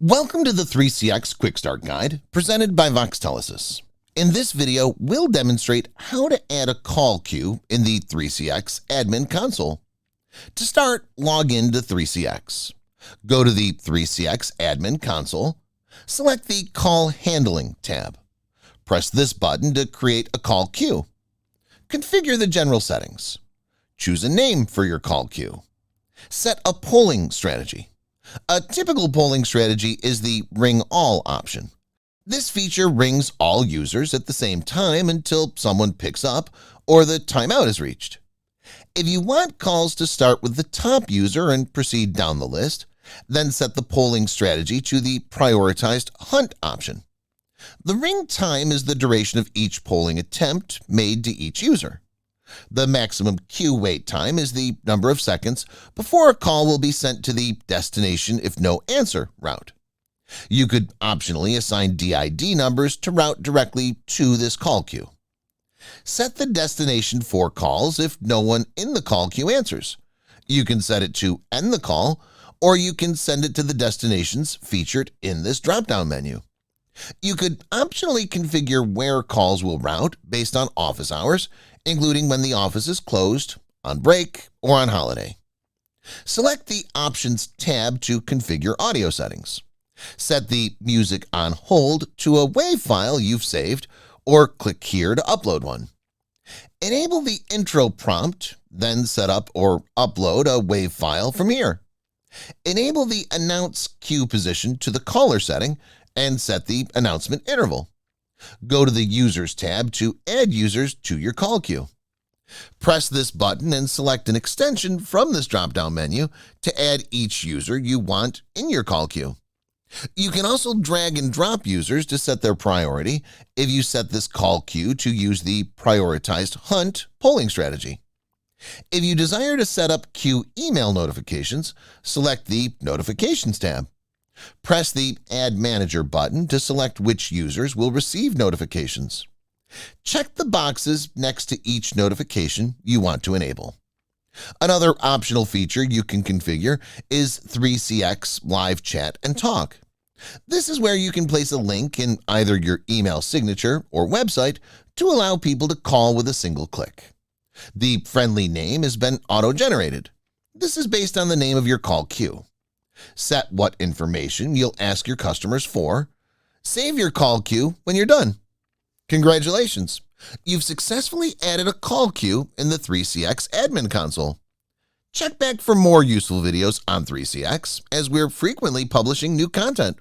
Welcome to the 3CX Quick Start Guide presented by Voxtelesys. In this video, we'll demonstrate how to add a call queue in the 3CX admin console. To start, log in to 3CX. Go to the 3CX admin console. Select the Call Handling tab. Press this button to create a call queue. Configure the general settings. Choose a name for your call queue. Set a polling strategy. A typical polling strategy is the Ring All option. This feature rings all users at the same time until someone picks up or the timeout is reached. If you want calls to start with the top user and proceed down the list, then set the polling strategy to the Prioritized Hunt option. The ring time is the duration of each polling attempt made to each user. The maximum queue wait time is the number of seconds before a call will be sent to the destination if no answer route. You could optionally assign DID numbers to route directly to this call queue. Set the destination for calls if no one in the call queue answers. You can set it to end the call, or you can send it to the destinations featured in this drop-down menu. You could optionally configure where calls will route based on office hours, including when the office is closed, on break, or on holiday. Select the Options tab to configure audio settings. Set the Music on Hold to a WAV file you've saved, or click here to upload one. Enable the intro prompt, then set up or upload a WAV file from here. Enable the Announce Queue position to the caller setting and set the announcement interval. Go to the Users tab to add users to your call queue. Press this button and select an extension from this drop-down menu to add each user you want in your call queue. You can also drag and drop users to set their priority if you set this call queue to use the Prioritized Hunt polling strategy. If you desire to set up queue email notifications, select the Notifications tab. Press the Add Manager button to select which users will receive notifications. Check the boxes next to each notification you want to enable. Another optional feature you can configure is 3CX Live Chat and Talk. This is where you can place a link in either your email signature or website to allow people to call with a single click. The friendly name has been auto-generated. This is based on the name of your call queue. Set what information you'll ask your customers for. Save your call queue when you're done. Congratulations! You've successfully added a call queue in the 3CX admin console. Check back for more useful videos on 3CX as we're frequently publishing new content.